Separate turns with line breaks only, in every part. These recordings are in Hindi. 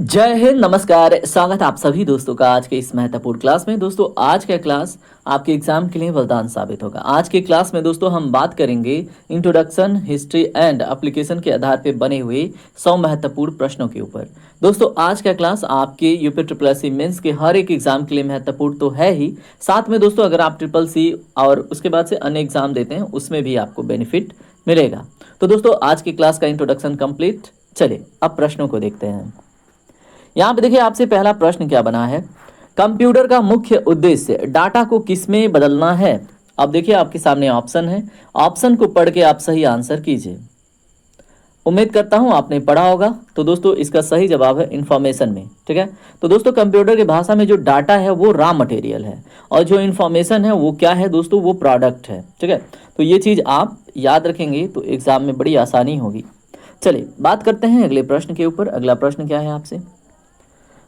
जय हिंद, नमस्कार। स्वागत है आप सभी दोस्तों का आज के इस महत्वपूर्ण क्लास में। दोस्तों आज का क्लास आपके एग्जाम के लिए वरदान साबित होगा। आज के क्लास में दोस्तों हम बात करेंगे इंट्रोडक्शन, हिस्ट्री एंड एप्लीकेशन के आधार पर बने हुए 100 महत्वपूर्ण प्रश्नों के ऊपर। दोस्तों आज का क्लास आपके UP triple S C mains के हर एक एग्जाम के लिए महत्वपूर्ण तो है ही, साथ में दोस्तों अगर आप ट्रिपल सी और उसके बाद से अन्य एग्जाम देते हैं उसमें भी आपको बेनिफिट मिलेगा। तो दोस्तों आज की क्लास का इंट्रोडक्शन कंप्लीट। चलिए अब प्रश्नों को देखते हैं। यहाँ पे देखिए आपसे पहला प्रश्न क्या बना है, कंप्यूटर का मुख्य उद्देश्य डाटा को किसमें बदलना है। अब देखिए आपके सामने ऑप्शन है, ऑप्शन को पढ़ के आप सही आंसर कीजिए। उम्मीद करता हूँ आपने पढ़ा होगा। तो दोस्तों इसका सही जवाब है इंफॉर्मेशन में। ठीक है, तो दोस्तों कंप्यूटर की भाषा में जो डाटा है वो रॉ मटेरियल है और जो इंफॉर्मेशन है वो क्या है दोस्तों, वो प्रोडक्ट है। ठीक है, तो ये चीज़ आप याद रखेंगे तो एग्जाम में बड़ी आसानी होगी। चलिए बात करते हैं अगले प्रश्न के ऊपर। अगला प्रश्न क्या है आपसे,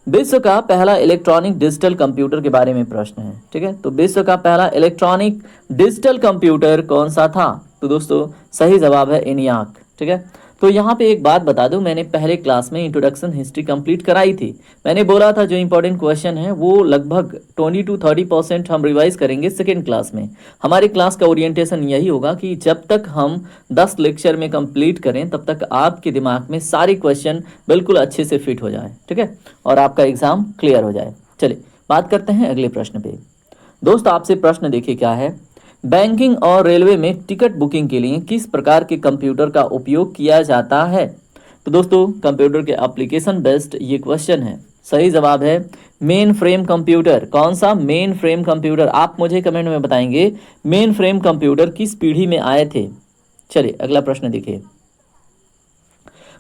विश्व का पहला इलेक्ट्रॉनिक डिजिटल कंप्यूटर के बारे में प्रश्न है। ठीक है, तो विश्व का पहला इलेक्ट्रॉनिक डिजिटल कंप्यूटर कौन सा था। तो दोस्तों सही जवाब है ENIAC। ठीक है, तो यहाँ पे एक बात बता दूं, मैंने पहले क्लास में इंट्रोडक्शन हिस्ट्री कंप्लीट कराई थी। मैंने बोला था जो इंपॉर्टेंट क्वेश्चन है वो लगभग 20 to 30% हम रिवाइज करेंगे सेकेंड क्लास में। हमारी क्लास का ओरिएंटेशन यही होगा कि जब तक हम 10 लेक्चर में कंप्लीट करें तब तक आपके दिमाग में सारे क्वेश्चन बिल्कुल अच्छे से फिट हो जाए। ठीक है, और आपका एग्जाम क्लियर हो जाए। चलिए बात करते हैं अगले प्रश्न पे। दोस्त आपसे प्रश्न देखिए क्या है, बैंकिंग और रेलवे में टिकट बुकिंग के लिए किस प्रकार के कंप्यूटर का उपयोग किया जाता है। तो दोस्तों कंप्यूटर के एप्लीकेशन बेस्ड ये क्वेश्चन है। सही जवाब है मेन फ्रेम कंप्यूटर। कौन सा मेन फ्रेम कंप्यूटर, आप मुझे कमेंट में बताएंगे मेन फ्रेम कंप्यूटर किस पीढ़ी में आए थे। चलिए अगला प्रश्न देखिए,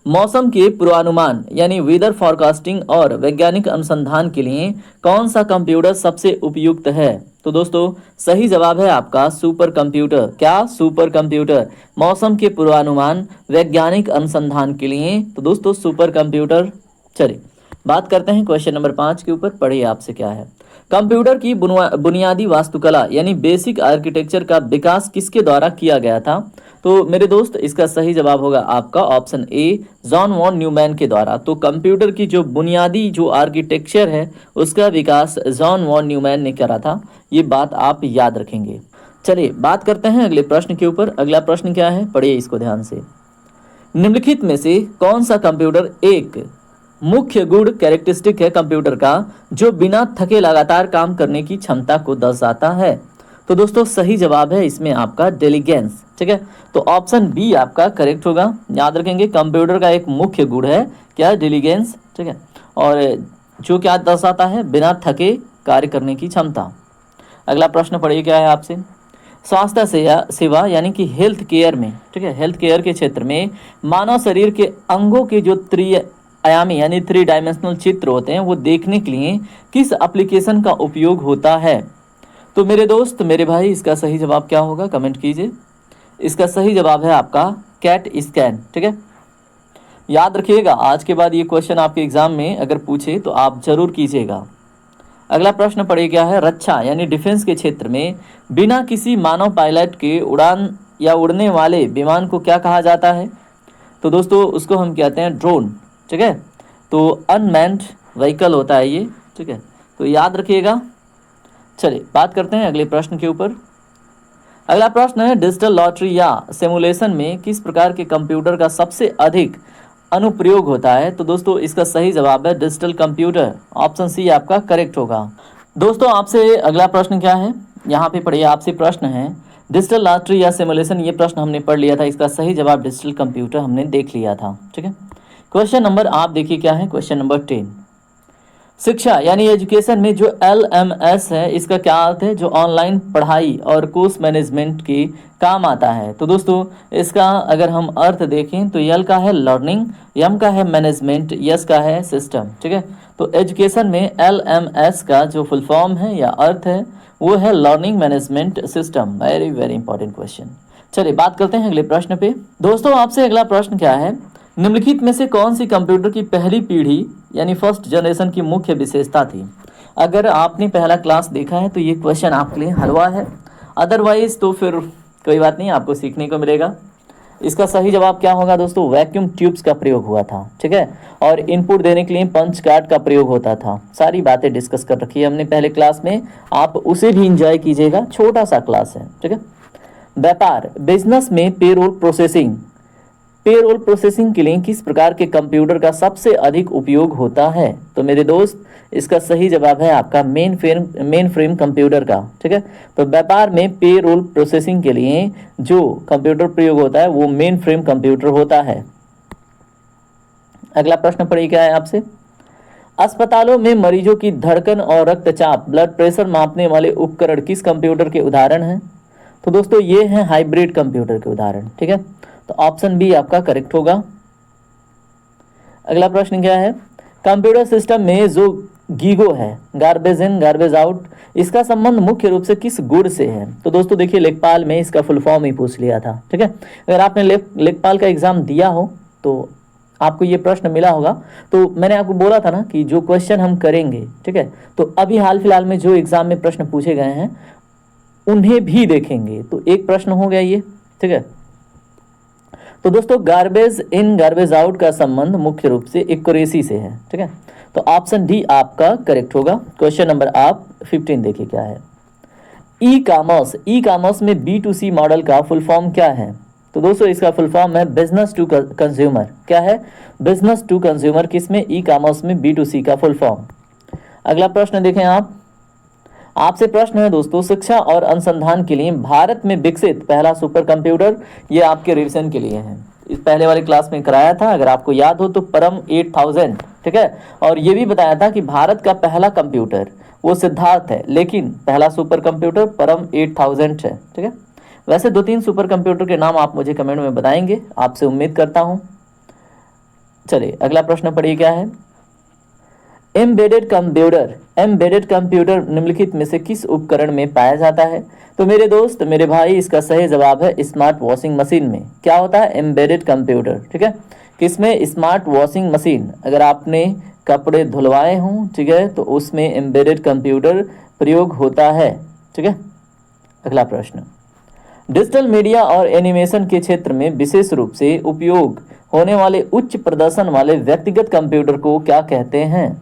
मौसम के पूर्वानुमान यानी वेदर फॉरकास्टिंग और वैज्ञानिक अनुसंधान के लिए कौन सा कंप्यूटर सबसे उपयुक्त है। तो दोस्तों सही जवाब है आपका सुपर कंप्यूटर। क्या, सुपर कंप्यूटर। मौसम के पूर्वानुमान, वैज्ञानिक अनुसंधान के लिए तो दोस्तों सुपर कंप्यूटर। चलिए बात करते हैं क्वेश्चन नंबर 5 के ऊपर। पढ़िए आपसे क्या है, कंप्यूटर की बुनियादी वास्तुकला यानी बेसिक आर्किटेक्चर का विकास किसके द्वारा किया गया था। तो मेरे दोस्त इसका सही जवाब होगा आपका option A, John von Neumann के द्वारा। तो कंप्यूटर की जो बुनियादी जो आर्किटेक्चर है उसका विकास जॉन वॉन न्यूमैन ने करा था। ये बात आप याद रखेंगे। चलिए बात करते हैं अगले प्रश्न के ऊपर। अगला प्रश्न क्या है, पढ़िए इसको ध्यान से। निम्नलिखित में से कौन सा कंप्यूटर एक मुख्य गुण कैरेक्टरिस्टिक है कंप्यूटर का जो बिना थके लगातार काम करने की क्षमता को दर्शाता है। तो दोस्तों सही जवाब है इसमें आपका डिलीजेंस। ठीक है, तो ऑप्शन बी आपका करेक्ट होगा। याद रखेंगे कंप्यूटर का एक मुख्य गुण है क्या, डिलीजेंस। ठीक है, और जो क्या दर्शाता है, बिना थके कार्य करने की क्षमता। अगला प्रश्न पढ़िए क्या है आपसे, स्वास्थ्य सेवा यानी कि हेल्थ केयर में, ठीक है, हेल्थ केयर के क्षेत्र में मानव शरीर के अंगों के जो आयामी यानी 3 डायमेंशनल चित्र होते हैं वो देखने के लिए किस एप्लीकेशन का उपयोग होता है। तो मेरे दोस्त, मेरे भाई, इसका सही जवाब क्या होगा, कमेंट कीजिए। इसका सही जवाब है आपका कैट स्कैन। ठीक है, याद रखिएगा आज के बाद ये क्वेश्चन आपके एग्जाम में अगर पूछे तो आप जरूर कीजिएगा। अगला प्रश्न पढ़िए क्या है, रक्षा यानी डिफेंस के क्षेत्र में बिना किसी मानव पायलट के उड़ान या उड़ने वाले विमान को क्या कहा जाता है। तो दोस्तों उसको हम कहते हैं ड्रोन। ठीक है, तो अनमैन्ड व्हीकल होता है ये। ठीक है, तो याद रखिएगा। चलिए बात करते हैं अगले प्रश्न के ऊपर। अगला प्रश्न है, डिजिटल लॉटरी या सिमुलेशन में किस प्रकार के कंप्यूटर का सबसे अधिक अनुप्रयोग होता है। तो दोस्तों इसका सही जवाब है डिजिटल कंप्यूटर। ऑप्शन सी आपका करेक्ट होगा। दोस्तों आपसे अगला प्रश्न क्या है, यहाँ पे पढ़िए आपसे प्रश्न है, डिजिटल लॉटरी या सिमुलेशन, ये प्रश्न हमने पढ़ लिया था। इसका सही जवाब डिजिटल कंप्यूटर हमने देख लिया था। ठीक है, क्वेश्चन नंबर आप देखिए क्या है, क्वेश्चन नंबर 10, शिक्षा यानी एजुकेशन में जो LMS है इसका क्या अर्थ है, जो ऑनलाइन पढ़ाई और कोर्स मैनेजमेंट के काम आता है। तो दोस्तों इसका अगर हम अर्थ देखें तो L का है लर्निंग, M का है मैनेजमेंट, S का है सिस्टम। ठीक है, तो एजुकेशन में LMS का जो फुल फॉर्म है या अर्थ है वो है learning management system. Very very important question. चलिए बात करते हैं अगले प्रश्न पे। दोस्तों आपसे अगला प्रश्न क्या है, निम्नलिखित में से कौन सी कंप्यूटर की पहली पीढ़ी यानी फर्स्ट जनरेशन की मुख्य विशेषता थी। अगर आपने पहला क्लास देखा है तो ये क्वेश्चन आपके लिए हलवा है, अदरवाइज तो फिर कोई बात नहीं, आपको सीखने को मिलेगा। इसका सही जवाब क्या होगा दोस्तों, वैक्यूम ट्यूब्स का प्रयोग हुआ था, ठीक है। और इनपुट देने के लिए पंच कार्ड का प्रयोग होता था। सारी बातें डिस्कस कर रखी है हमने पहले क्लास में, आप उसे भी इंजॉय कीजिएगा, छोटा सा क्लास है, ठीक है। व्यापार, बिजनेस में पेरोल प्रोसेसिंग के लिए किस प्रकार के कंप्यूटर का सबसे अधिक उपयोग होता है? तो मेरे दोस्त इसका सही जवाब है आपका मेन फ्रेम कंप्यूटर का, ठीक है। तो व्यापार में पेरोल प्रोसेसिंग के लिए जो कंप्यूटर प्रयोग होता है वो मेन फ्रेम कंप्यूटर होता है। अगला प्रश्न पढ़िए क्या है आपसे, अस्पतालों में मरीजों की धड़कन और रक्तचाप ब्लड प्रेशर मापने वाले उपकरण किस कंप्यूटर के उदाहरण हैं? तो दोस्तों ये हैं हाइब्रिड कंप्यूटर के उदाहरण, ठीक है। तो ऑप्शन बी आपका करेक्ट होगा। अगला प्रश्न क्या है, कंप्यूटर सिस्टम में जो गीगो है, गार्बेज इन गार्बेज आउट, इसका संबंध मुख्य रूप से किस गुण से है? तो दोस्तों देखिए लेखपाल में इसका फुल फॉर्म ही पूछ लिया था, ठीक है। अगर आपने लेखपाल का एग्जाम दिया हो तो आपको ये प्रश्न मिला होगा। तो मैंने आपको बोला था ना कि जो क्वेश्चन हम करेंगे, ठीक है, तो अभी हाल फिलहाल में जो एग्जाम में प्रश्न पूछे गए हैं उन्हें भी देखेंगे। तो एक प्रश्न हो गया ये, ठीक है। तो दोस्तों गार्बेज इन गार्बेज आउट का संबंध मुख्य रूप से एक्यूरेसी से है, ठीक है। तो ऑप्शन डी आपका करेक्ट होगा। क्वेश्चन नंबर आप 15 देखिए क्या है, ई कॉमर्स में B2C मॉडल का फुल फॉर्म क्या है? तो दोस्तों इसका फुल फॉर्म है बिजनेस टू कंज्यूमर। क्या है? बिजनेस टू कंज्यूमर, किसमें? ई कॉमर्स में B2C का फुल फॉर्म। अगला प्रश्न देखें आपसे प्रश्न है दोस्तों, शिक्षा और अनुसंधान के लिए भारत में विकसित पहला सुपर कंप्यूटर, ये आपके रिवीजन के लिए है, इस पहले वाली क्लास में कराया था, अगर आपको याद हो तो परम 8000, ठीक है। और ये भी बताया था कि भारत का पहला कंप्यूटर वो सिद्धार्थ है, लेकिन पहला सुपर कंप्यूटर परम 8000 है, ठीक है। वैसे 2-3 सुपर कंप्यूटर के नाम आप मुझे कमेंट में बताएंगे, आपसे उम्मीद करता हूँ। चलिए अगला प्रश्न पढ़िए क्या है, एम्बेडेड कंप्यूटर निम्नलिखित में से किस उपकरण में पाया जाता है? तो मेरे दोस्त मेरे भाई इसका सही जवाब है स्मार्ट वॉशिंग मशीन में। क्या होता है? एम्बेडेड कंप्यूटर, ठीक है। किसमें? Smart washing machine. अगर आपने कपड़े धुलवाए हों, ठीक है, तो उसमें एम्बेडेड कंप्यूटर प्रयोग होता है, ठीक है। अगला प्रश्न, डिजिटल मीडिया और एनिमेशन के क्षेत्र में विशेष रूप से उपयोग होने वाले उच्च प्रदर्शन वाले व्यक्तिगत कंप्यूटर को क्या कहते हैं?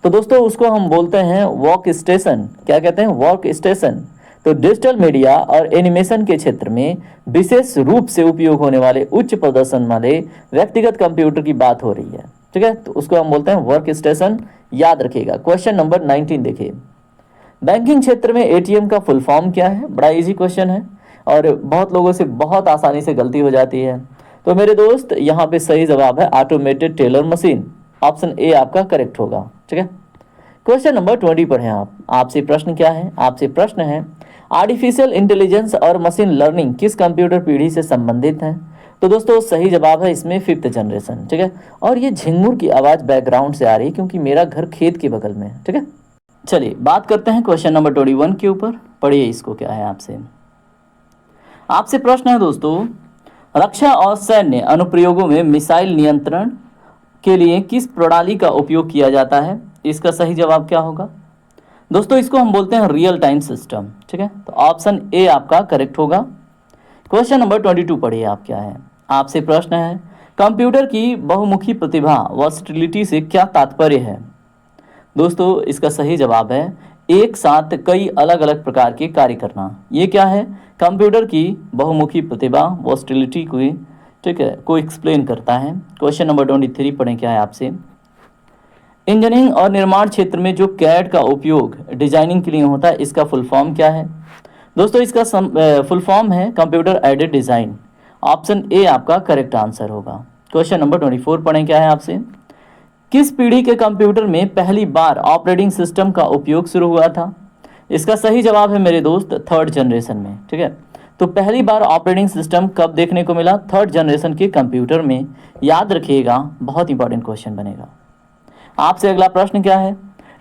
तो दोस्तों उसको हम बोलते हैं वर्क स्टेशन। क्या कहते हैं? Work station. तो डिजिटल मीडिया और एनिमेशन के क्षेत्र में विशेष रूप से उपयोग होने वाले उच्च प्रदर्शन वाले व्यक्तिगत कंप्यूटर की बात हो रही है, ठीक है। तो उसको हम बोलते हैं वर्क स्टेशन, याद रखिएगा। क्वेश्चन नंबर 19 देखिए, बैंकिंग क्षेत्र में एटीएम का फुल फॉर्म क्या है? बड़ा इजी क्वेश्चन है और बहुत लोगों से बहुत आसानी से गलती हो जाती है। तो मेरे दोस्त यहाँ पे सही जवाब है automated teller machine. Option A आपका करेक्ट होगा, ठीक है। क्वेश्चन नंबर 20 पढ़ें आपसे प्रश्न क्या है? आपसे प्रश्न है आर्टिफिशियल इंटेलिजेंस और मशीन लर्निंग किस कंप्यूटर पीढ़ी से संबंधित हैं? तो दोस्तों सही जवाब है इसमें 5th जनरेशन, ठीक है। और ये झिंगुर की आवाज़ बैकग्राउंड से आ रही है क्योंकि मेरा घर खेत के बगल में है, ठीक है। चलिए बात करते हैं क्वेश्चन नंबर 21 के ऊपर। पढ़िए इसको क्या है आपसे प्रश्न है दोस्तों, रक्षा और सैन्य अनुप्रयोगों में मिसाइल नियंत्रण के लिए किस प्रणाली का उपयोग किया जाता है? इसका सही जवाब क्या होगा? दोस्तों इसको हम बोलते हैं रियल टाइम सिस्टम, ठीक है। तो ऑप्शन ए आपका करेक्ट होगा। क्वेश्चन नंबर 22 पढ़िए आप क्या है? आपसे प्रश्न है कंप्यूटर की बहुमुखी प्रतिभा वर्सटिलिटी से क्या तात्पर्य है? दोस्तों इसका सही जवाब है एक साथ कई अलग अलग प्रकार के कार्य करना। ये क्या है? कंप्यूटर की बहुमुखी प्रतिभा वर्सटिलिटी को, ठीक है, को एक्सप्लेन करता है। क्वेश्चन नंबर 23 पढ़ें क्या है आपसे, इंजीनियरिंग और निर्माण क्षेत्र में जो कैड का उपयोग डिजाइनिंग के लिए होता है इसका फुल फॉर्म क्या है? दोस्तों इसका फुल फॉर्म है computer aided design. Option A आपका करेक्ट आंसर होगा। क्वेश्चन नंबर 24 पढ़ें क्या है आपसे, किस पीढ़ी के कंप्यूटर में पहली बार ऑपरेटिंग सिस्टम का उपयोग शुरू हुआ था? इसका सही जवाब है मेरे दोस्त 3rd जनरेशन में, ठीक है। तो पहली बार ऑपरेटिंग सिस्टम कब देखने को मिला? 3rd जनरेशन के कंप्यूटर में, याद रखिएगा, बहुत इंपॉर्टेंट क्वेश्चन बनेगा। आपसे अगला प्रश्न क्या है,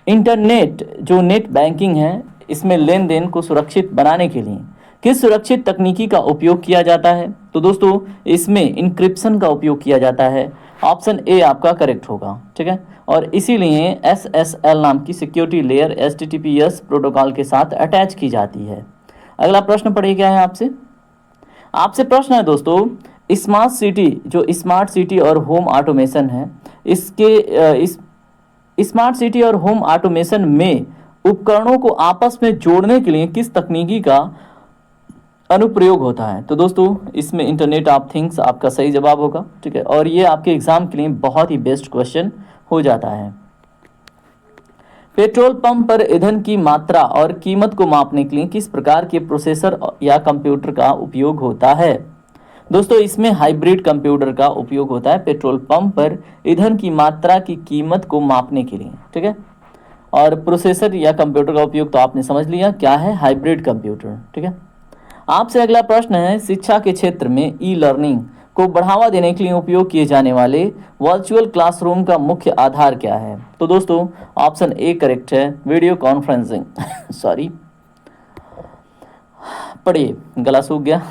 इंटरनेट जो नेट बैंकिंग है इसमें लेन देन को सुरक्षित बनाने के लिए किस सुरक्षित तकनीकी का उपयोग किया जाता है? तो दोस्तों इसमें इंक्रिप्शन का उपयोग किया जाता है। ऑप्शन ए आपका करेक्ट होगा, ठीक है। और इसीलिए SSL नाम की सिक्योरिटी लेयर HTTPS प्रोटोकॉल के साथ अटैच की जाती है। अगला प्रश्न पढ़िए क्या है आपसे प्रश्न है दोस्तों, स्मार्ट सिटी, जो स्मार्ट सिटी और होम ऑटोमेशन है, इस स्मार्ट सिटी और होम ऑटोमेशन में उपकरणों को आपस में जोड़ने के लिए किस तकनीकी का अनुप्रयोग होता है? तो दोस्तों इसमें इंटरनेट ऑफ थिंग्स आपका सही जवाब होगा, ठीक है। और ये आपके एग्जाम के लिए बहुत ही बेस्ट क्वेश्चन हो जाता है। पेट्रोल पंप पर ईंधन की मात्रा और कीमत को मापने के लिए किस प्रकार के प्रोसेसर या कंप्यूटर का उपयोग होता है? दोस्तों इसमें हाइब्रिड कंप्यूटर का उपयोग होता है पेट्रोल पंप पर ईंधन की मात्रा की कीमत को मापने के लिए, ठीक है। और प्रोसेसर या कंप्यूटर का उपयोग तो आपने समझ लिया क्या है, हाइब्रिड कंप्यूटर, ठीक है। आपसे अगला प्रश्न है, शिक्षा के क्षेत्र में ई लर्निंग को बढ़ावा देने के लिए उपयोग किए जाने वाले वर्चुअल क्लासरूम का मुख्य आधार क्या है? तो दोस्तों ऑप्शन ए करेक्ट है, वीडियो कॉन्फ्रेंसिंग सॉरी, पढ़िए गला सूख गया।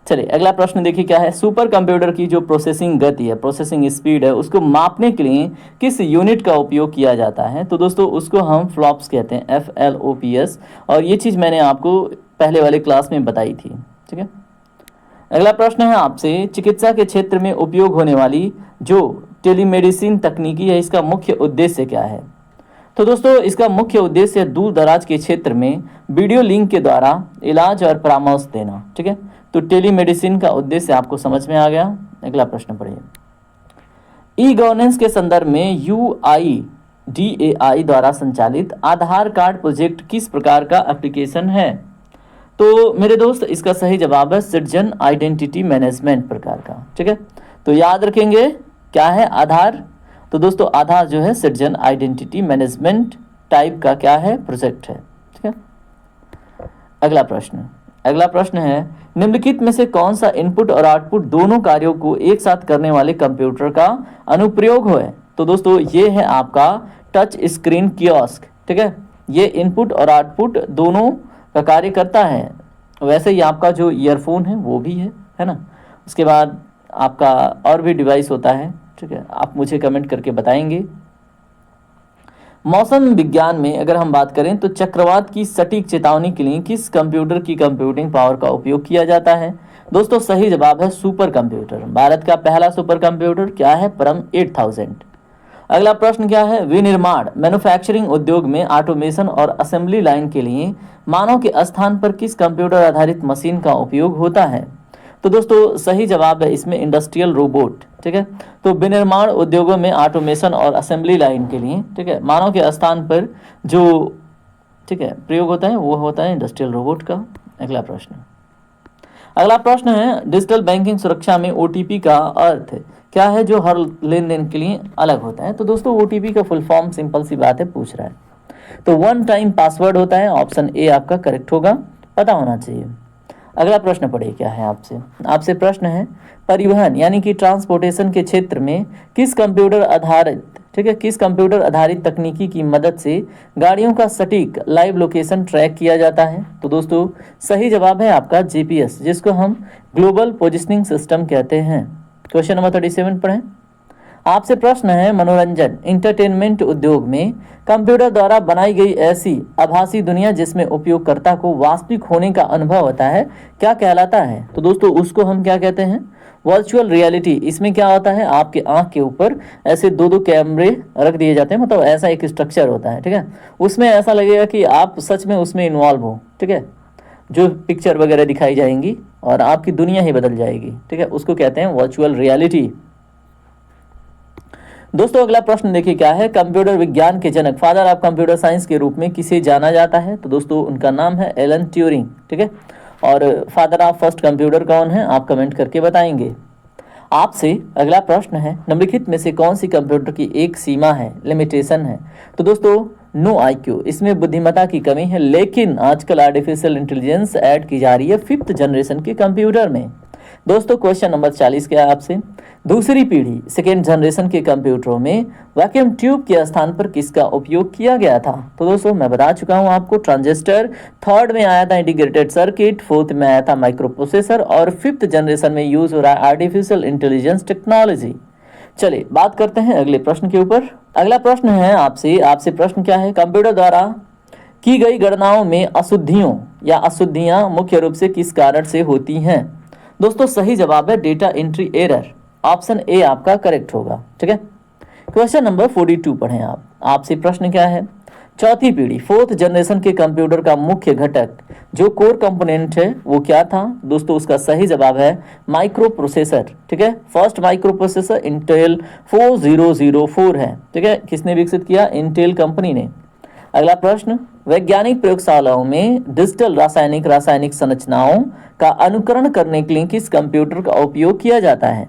चलिए अगला प्रश्न देखिए क्या है, सुपर कंप्यूटर की जो प्रोसेसिंग गति है, प्रोसेसिंग स्पीड है, उसको मापने के लिए किस यूनिट का उपयोग किया जाता है? तो दोस्तों उसको हम फ्लॉप्स कहते हैं, FLOPS, और ये चीज़ मैंने आपको पहले वाले क्लास में बताई थी, ठीक है। अगला प्रश्न है आपसे, चिकित्सा के क्षेत्र में उपयोग होने वाली जो टेलीमेडिसिन तकनीकी है, इसका मुख्य उद्देश्य क्या है? तो दोस्तों इसका मुख्य उद्देश्य दूर दराज के क्षेत्र में वीडियो लिंक के द्वारा इलाज और परामर्श देना, ठीक है। तो टेलीमेडिसिन का उद्देश्य आपको समझ में आ गया। अगला प्रश्न पढ़िए, ई गवर्नेंस के संदर्भ में UIDAI द्वारा संचालित आधार कार्ड प्रोजेक्ट किस प्रकार का एप्लीकेशन है? तो मेरे दोस्त इसका सही जवाब है सिटीजन आइडेंटिटी मैनेजमेंट प्रकार का, ठीक है। तो याद रखेंगे क्या है आधार, तो दोस्तों आधार जो है सिटीजन आइडेंटिटी मैनेजमेंट टाइप का क्या है, प्रोजेक्ट है, ठीक है। अगला प्रश्न है, निम्नलिखित में से कौन सा इनपुट और आउटपुट दोनों कार्यों को एक साथ करने वाले कंप्यूटर का अनुप्रयोग है? तो दोस्तों ये है आपका टच स्क्रीन कियोस्क, ठीक है। ये इनपुट और आउटपुट दोनों का कार्य करता है। वैसे ही आपका जो ईयरफोन है वो भी है ना। उसके बाद आपका और भी डिवाइस होता है, ठीक है, आप मुझे कमेंट करके बताएंगे। मौसम विज्ञान में अगर हम बात करें तो चक्रवात की सटीक चेतावनी के लिए किस कंप्यूटर की कंप्यूटिंग पावर का उपयोग किया जाता है? दोस्तों सही जवाब है सुपर कंप्यूटर। भारत का पहला सुपर कंप्यूटर क्या है, परम 8000। अगला प्रश्न क्या है, विनिर्माण मैन्युफैक्चरिंग उद्योग में ऑटोमेशन और असेंबली लाइन के लिए मानव के स्थान पर किस कंप्यूटर आधारित मशीन का उपयोग होता है? तो दोस्तों सही जवाब है इसमें इंडस्ट्रियल रोबोट, ठीक है। तो विनिर्माण उद्योगों में ऑटोमेशन और असेंबली लाइन के लिए, ठीक है, मानव के स्थान पर जो, ठीक है, प्रयोग होता है वो होता है इंडस्ट्रियल रोबोट का। अगला प्रश्न है, डिजिटल बैंकिंग सुरक्षा में OTP का अर्थ क्या है जो हर लेन देन के लिए अलग होता है? तो दोस्तों OTP का फुल फॉर्म सिंपल सी बात है, पूछ रहा है, तो वन टाइम पासवर्ड होता है। ऑप्शन ए आपका करेक्ट होगा, पता होना चाहिए। अगला प्रश्न पढ़िए क्या है आपसे प्रश्न है, परिवहन यानी कि ट्रांसपोर्टेशन के क्षेत्र में किस कंप्यूटर आधारित, ठीक है, किस कंप्यूटर आधारित तकनीकी की मदद से गाड़ियों का सटीक लाइव लोकेशन ट्रैक किया जाता है? तो दोस्तों सही जवाब है आपका GPS, जिसको हम ग्लोबल पोजिशनिंग सिस्टम कहते हैं। क्वेश्चन नंबर 37 पढ़ें। आपसे प्रश्न है, मनोरंजन इंटरटेनमेंट उद्योग में कंप्यूटर द्वारा बनाई गई ऐसी आभासी दुनिया जिसमें उपयोगकर्ता को वास्तविक होने का अनुभव होता है क्या कहलाता है? तो दोस्तों उसको हम क्या कहते हैं, वर्चुअल रियलिटी। इसमें क्या होता है, आपके आंख के ऊपर ऐसे दो कैमरे रख दिए जाते हैं, मतलब ऐसा एक स्ट्रक्चर होता है, ठीक है। उसमें ऐसा लगेगा कि आप सच में उसमें इन्वॉल्व हो, ठीक है, जो पिक्चर वगैरह दिखाई जाएंगी और आपकी दुनिया ही बदल जाएगी, ठीक है, उसको कहते हैं वर्चुअल रियलिटी। दोस्तों अगला प्रश्न देखिए क्या है, कंप्यूटर विज्ञान के जनक, फादर ऑफ कंप्यूटर साइंस के रूप में किसे जाना जाता है? तो दोस्तों उनका नाम है एलन ट्यूरिंग, ठीक है। और फादर ऑफ फर्स्ट कंप्यूटर कौन है, आप कमेंट करके बताएंगे। आपसे अगला प्रश्न है, निम्नलिखित में से कौन सी कंप्यूटर की एक सीमा है, लिमिटेशन है? तो दोस्तों नो IQ, इसमें बुद्धिमत्ता की कमी है, लेकिन आजकल आर्टिफिशियल इंटेलिजेंस ऐड की जा रही है 5th जनरेशन के कंप्यूटर में। दोस्तों क्वेश्चन नंबर 40 क्या है आपसे, दूसरी पीढ़ी 2nd जनरेशन के कंप्यूटरों में वैक्यूम ट्यूब के स्थान पर किसका उपयोग किया गया था? तो दोस्तों मैं बता चुका हूं आपको, ट्रांजिस्टर। 3rd में आया था इंटीग्रेटेड सर्किट, 4th में आया था माइक्रो प्रोसेसर, और 5th जनरेशन में यूज हो रहा है आर्टिफिशियल इंटेलिजेंस टेक्नोलॉजी। चलिए बात करते हैं अगले प्रश्न के ऊपर। अगला प्रश्न है आपसे प्रश्न क्या है, कंप्यूटर द्वारा की गई गणनाओं में अशुद्धियां मुख्य रूप से किस कारण से होती हैं? दोस्तों सही जवाब है data entry error, option A आपका करेक्ट होगा। ठीक है, क्वेश्चन नंबर 42 पढ़ें आप। आपसे प्रश्न क्या है, चौथी पीढ़ी फोर्थ जनरेशन के कंप्यूटर का मुख्य घटक जो कोर कंपोनेंट है वो क्या था? दोस्तों उसका सही जवाब है माइक्रो प्रोसेसर। ठीक है, फर्स्ट माइक्रो प्रोसेसर इंटेल 4004 है। ठीक है, किसने विकसित किया? इंटेल कंपनी ने। अगला प्रश्न, वैज्ञानिक प्रयोगशालाओं में डिजिटल रासायनिक संरचनाओं का अनुकरण करने के लिए किस कंप्यूटर का उपयोग किया जाता है?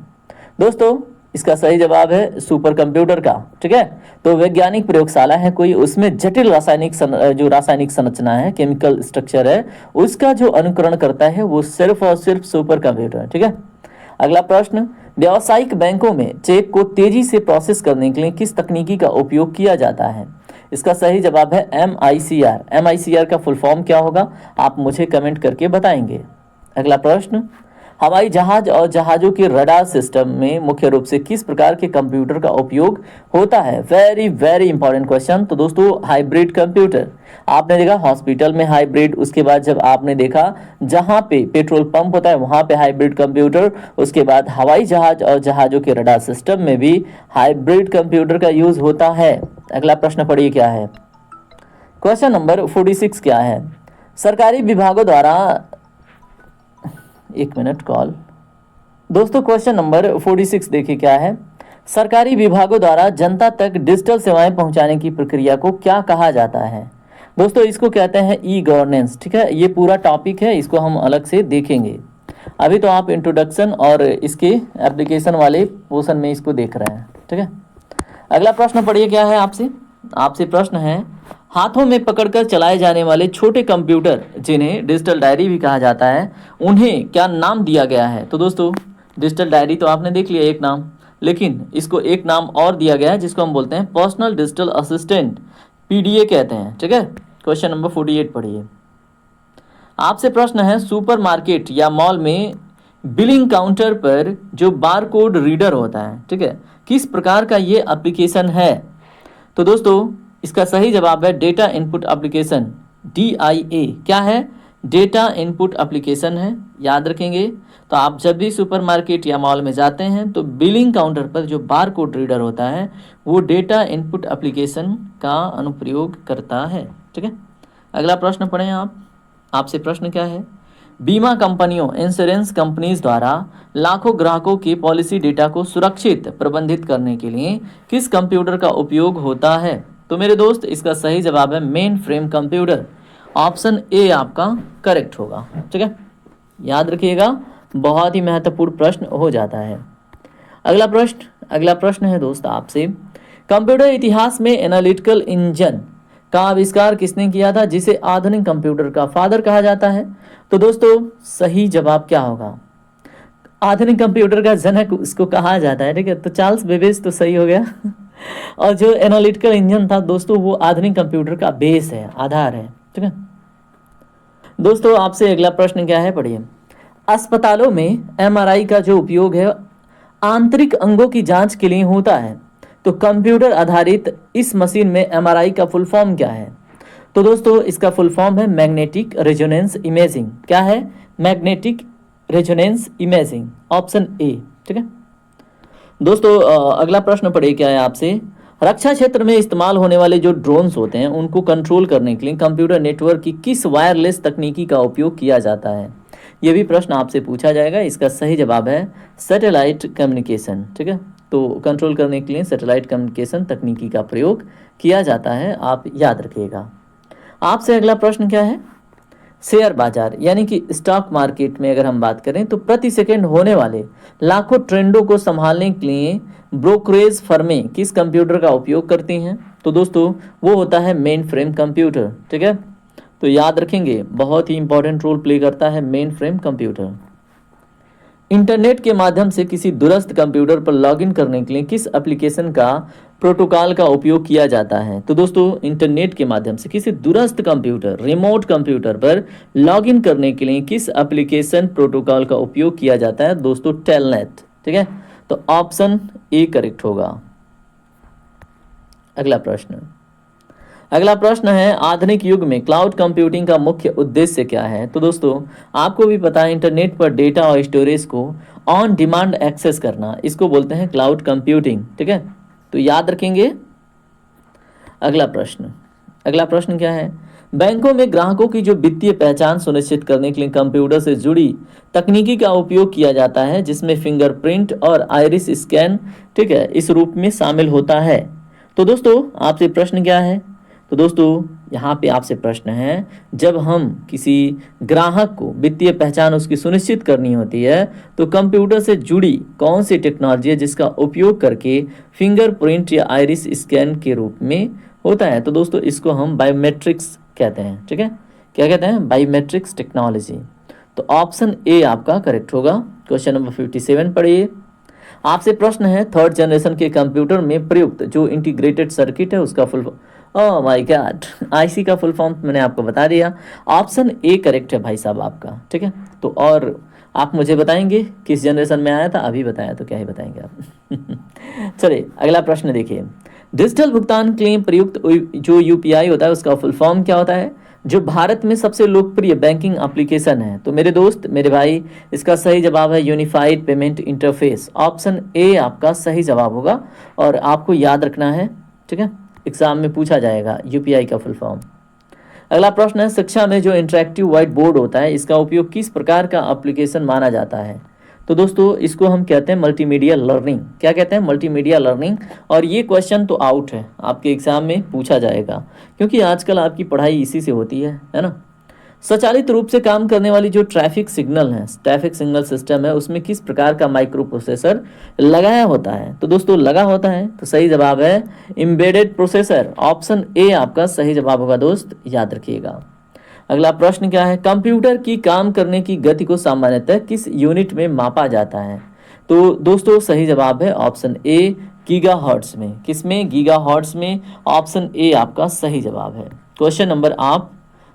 दोस्तों इसका सही जवाब है सुपर कंप्यूटर का। ठीक है, तो वैज्ञानिक प्रयोगशाला है कोई, उसमें जटिल जो रासायनिक संरचना है, केमिकल स्ट्रक्चर है, उसका जो अनुकरण करता है वो सिर्फ और सिर्फ सुपर कंप्यूटर है। ठीक है, अगला प्रश्न, व्यावसायिक बैंकों में चेक को तेजी से प्रोसेस करने के लिए किस तकनीकी का उपयोग किया जाता है? इसका सही जवाब है MICR। MICR का फुल फॉर्म क्या होगा आप मुझे कमेंट करके बताएंगे। अगला प्रश्न, हवाई जहाज और जहाज़ों के रडार सिस्टम में मुख्य रूप से किस प्रकार के कंप्यूटर का उपयोग होता है? Very very important question. तो दोस्तों हाइब्रिड कंप्यूटर, आपने देखा हॉस्पिटल में हाइब्रिड, उसके बाद जब आपने देखा जहां पे पेट्रोल पंप होता है वहां पे हाइब्रिड कंप्यूटर, उसके बाद हवाई जहाज और जहाज़ों के रडार सिस्टम में भी हाइब्रिड कंप्यूटर का यूज होता है। अगला प्रश्न पढ़िए क्या है, क्वेश्चन नंबर 46 क्या है, सरकारी विभागों द्वारा, एक मिनट कॉल। दोस्तों क्वेश्चन नंबर 46 देखिए क्या है, सरकारी विभागों द्वारा जनता तक डिजिटल सेवाएं पहुंचाने की प्रक्रिया को क्या कहा जाता है? दोस्तों इसको कहते हैं ई गवर्नेंस। ठीक है, ये पूरा टॉपिक है, इसको हम अलग से देखेंगे। अभी तो आप इंट्रोडक्शन और इसके एप्लीकेशन वाले पोर्शन में इसको देख रहे हैं। ठीक है, अगला प्रश्न पढ़िए क्या है आपसे प्रश्न है, हाथों में पकड़कर चलाए जाने वाले छोटे कंप्यूटर जिन्हें डिजिटल डायरी भी कहा जाता है उन्हें क्या नाम दिया गया है? तो दोस्तों डिजिटल डायरी तो आपने देख लिया एक नाम, लेकिन इसको एक नाम और दिया गया है जिसको हम बोलते हैं पर्सनल डिजिटल असिस्टेंट, PDA कहते हैं। ठीक है, क्वेश्चन नंबर 48 पढ़िए। आपसे प्रश्न है, सुपरमार्केट या मॉल में बिलिंग काउंटर पर जो बारकोड रीडर होता है, ठीक है, किस प्रकार का ये एप्लीकेशन है? तो दोस्तों इसका सही जवाब है डेटा इनपुट एप्लीकेशन, DIA। क्या है? डेटा इनपुट एप्लीकेशन है, याद रखेंगे। तो आप जब भी सुपरमार्केट या मॉल में जाते हैं तो बिलिंग काउंटर पर जो बार कोड रीडर होता है वो डेटा इनपुट एप्लीकेशन का अनुप्रयोग करता है। ठीक है, अगला प्रश्न पढ़ें आपसे प्रश्न क्या है, बीमा कंपनियों इंश्योरेंस कंपनीज द्वारा लाखों ग्राहकों के पॉलिसी डेटा को सुरक्षित प्रबंधित करने के लिए किस कंप्यूटर का उपयोग होता है? तो मेरे दोस्त इसका सही जवाब है main frame computer, option A आपका करेक्ट होगा। ठीक है, याद रखिएगा, बहुत ही महत्वपूर्ण प्रश्न हो जाता है। अगला प्रश्न है दोस्त आपसे, कंप्यूटर इतिहास में एनालिटिकल इंजन का आविष्कार किसने किया था जिसे आधुनिक कंप्यूटर का फादर कहा जाता है? तो दोस्तों सही जवाब क्या होगा? आधुनिक कंप्यूटर का जनक उसको कहा जाता है। ठीक है, तो चार्ल्स बेबेज तो सही हो गया और जो एनालिटिकल इंजन था दोस्तों वो आधुनिक कंप्यूटर का बेस है, आधार है। ठीक है दोस्तों, आपसे अगला प्रश्न क्या है पढ़िए, अस्पतालों में MRI का जो उपयोग है आंतरिक अंगों की जांच के लिए होता है, तो कंप्यूटर आधारित इस मशीन में MRI का फुल फॉर्म क्या है? तो दोस्तों इसका फुल फॉर्म है मैग्नेटिक रेजोनेंस इमेजिंग। क्या है? Magnetic resonance imaging, option A. ठीक है दोस्तों, अगला प्रश्न पढ़िए क्या है आपसे, रक्षा क्षेत्र में इस्तेमाल होने वाले जो ड्रोन्स होते हैं उनको कंट्रोल करने के लिए कंप्यूटर नेटवर्क की किस वायरलेस तकनीकी का उपयोग किया जाता है? ये भी प्रश्न आपसे पूछा जाएगा। इसका सही जवाब है सैटेलाइट कम्युनिकेशन। ठीक है, तो कंट्रोल करने के लिए सैटेलाइट कम्युनिकेशन तकनीकी का प्रयोग किया जाता है, आप याद रखिएगा। आपसे अगला प्रश्न क्या है, शेयर बाजार यानी कि स्टॉक मार्केट में अगर हम बात करें तो प्रति सेकंड होने वाले लाखों ट्रेंडों को संभालने के लिए ब्रोकरेज फर्में किस कंप्यूटर का उपयोग करती हैं? तो दोस्तों वो होता है मेन फ्रेम कंप्यूटर। ठीक है, तो याद रखेंगे, बहुत ही इंपॉर्टेंट रोल प्ले करता है मेन फ्रेम कंप्यूटर। इंटरनेट के माध्यम से किसी दूरस्थ कंप्यूटर पर लॉगिन करने के लिए किस एप्लीकेशन का प्रोटोकॉल का उपयोग किया जाता है? तो दोस्तों इंटरनेट के माध्यम से किसी दूरस्थ कंप्यूटर, रिमोट कंप्यूटर पर लॉगिन करने के लिए किस एप्लीकेशन प्रोटोकॉल का उपयोग किया जाता है? दोस्तों टेलनेट। ठीक है, तो ऑप्शन ए करेक्ट होगा। अगला प्रश्न, अगला प्रश्न है, आधुनिक युग में क्लाउड कंप्यूटिंग का मुख्य उद्देश्य क्या है? तो दोस्तों आपको भी पता है, इंटरनेट पर डेटा और स्टोरेज को ऑन डिमांड एक्सेस करना, इसको बोलते हैं क्लाउड कंप्यूटिंग। ठीक है, तो याद रखेंगे। अगला प्रश्न क्या है, बैंकों में ग्राहकों की जो वित्तीय पहचान सुनिश्चित करने के लिए कंप्यूटर से जुड़ी तकनीकी का उपयोग किया जाता है, जिसमें फिंगरप्रिंट और आइरिस स्कैन, ठीक है, इस रूप में शामिल होता है। तो दोस्तों आपसे प्रश्न क्या है? तो दोस्तों यहाँ पे आपसे प्रश्न है, जब हम किसी ग्राहक को वित्तीय पहचान उसकी सुनिश्चित करनी होती है तो कंप्यूटर से जुड़ी कौन सी टेक्नोलॉजी है जिसका उपयोग करके फिंगरप्रिंट या आइरिस स्कैन के रूप में होता है? तो दोस्तों इसको हम बायोमेट्रिक्स कहते हैं। ठीक है, क्या कहते हैं? Biometrics technology. तो ऑप्शन ए आपका करेक्ट होगा। क्वेश्चन नंबर 57 पढ़िए। आपसे प्रश्न है, थर्ड जनरेशन के कंप्यूटर में प्रयुक्त जो इंटीग्रेटेड सर्किट है उसका full, oh my God, IC का फुल फॉर्म मैंने आपको बता दिया। ऑप्शन ए करेक्ट है भाई साहब आपका। ठीक है, तो और आप मुझे बताएंगे किस जनरेशन में आया था? अभी बताया तो क्या ही बताएंगे आप। चलिए अगला प्रश्न देखिए, डिजिटल भुगतान के लिए प्रयुक्त जो यूपीआई होता है उसका फुल फॉर्म क्या होता है? जो भारत में सबसे लोकप्रिय बैंकिंग एप्लीकेशन है। तो मेरे दोस्त, मेरे भाई, इसका सही जवाब है unified payment interface. Option A आपका सही जवाब होगा और आपको याद रखना है। ठीक है, एग्जाम में पूछा जाएगा यूपीआई का फुल फॉर्म। अगला प्रश्न है, शिक्षा में जो इंटरेक्टिव व्हाइट बोर्ड होता है इसका उपयोग किस प्रकार का एप्लीकेशन माना जाता है? तो दोस्तों इसको हम कहते हैं मल्टीमीडिया लर्निंग। क्या कहते हैं? Multimedia learning. और ये क्वेश्चन तो आउट है, आपके एग्जाम में पूछा जाएगा क्योंकि आजकल आपकी पढ़ाई इसी से होती है ना। स्वचालित रूप से काम करने वाली जो ट्रैफिक सिग्नल सिस्टम है उसमें किस प्रकार का माइक्रो प्रोसेसर लगाया होता है? तो दोस्तों लगा होता है, तो सही जवाब है एम्बेडेड प्रोसेसर। ऑप्शन ए आपका सही जवाब होगा दोस्त, याद रखिएगा। अगला प्रश्न क्या है, कंप्यूटर की काम करने की गति को सामान्यतः किस यूनिट में मापा जाता है? तो दोस्तों सही जवाब है ऑप्शन ए गीगाहर्ट्ज में। किसमें? गीगाहर्ट्ज में। ऑप्शन ए आपका सही जवाब है। क्वेश्चन नंबर आप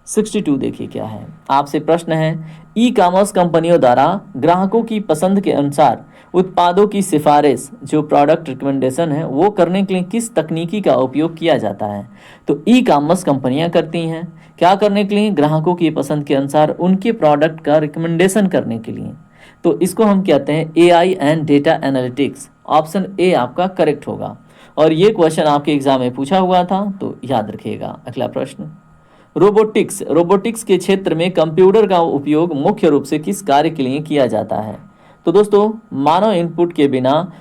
62 देखिए क्या है। आपसे प्रश्न है, ई कॉमर्स कंपनियों द्वारा ग्राहकों की पसंद के अनुसार उत्पादों की सिफारिश, जो प्रोडक्ट रिकमेंडेशन है, वो करने के लिए किस तकनीकी का उपयोग किया जाता है? तो ई कॉमर्स कंपनियां करती हैं क्या करने के लिए? ग्राहकों की पसंद के अनुसार उनके प्रोडक्ट का रिकमेंडेशन करने के लिए। तो इसको हम कहते हैं AI and data analytics. Option A आपका करेक्ट होगा और ये क्वेश्चन आपके एग्जाम में पूछा हुआ था, तो याद रखिएगा। अगला प्रश्न, रोबोटिक्स के क्षेत्र में कंप्यूटर का उपयोग मुख्य रूप से किस कार्य के लिए किया जाता है? तो दोस्तों मानव इनपुट के बिना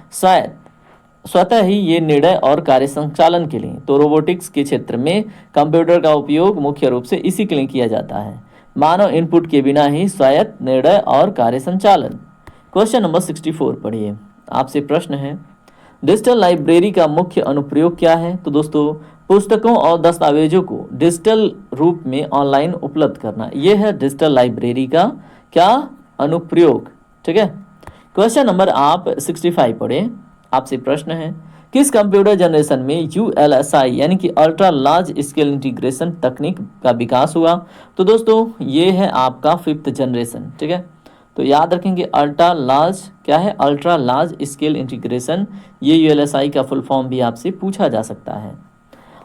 स्वतः ही ये निर्णय और कार्य संचालन के लिए, तो रोबोटिक्स के क्षेत्र में कंप्यूटर का उपयोग मुख्य रूप से इसी के लिए किया जाता है, मानव इनपुट के बिना ही स्वायत्त निर्णय और कार्य संचालन। क्वेश्चन नंबर 64 पढ़िए। आपसे प्रश्न है, डिजिटल लाइब्रेरी का मुख्य अनुप्रयोग क्या है? तो दोस्तों पुस्तकों और दस्तावेजों को डिजिटल रूप में ऑनलाइन उपलब्ध करना, यह है डिजिटल लाइब्रेरी का क्या अनुप्रयोग। ठीक है, क्वेश्चन नंबर आप 65 पढ़े। आपसे प्रश्न है, किस कंप्यूटर जनरेशन में यूएलएसआई यानी कि अल्ट्रा लार्ज स्केल इंटीग्रेशन तकनीक का विकास हुआ? तो दोस्तों ये है आपका 5th जनरेशन। ठीक है, तो याद रखेंगे अल्ट्रा लार्ज, क्या है? Ultra large scale integration. ये यूएलएसआई का फुल फॉर्म भी आपसे पूछा जा सकता है।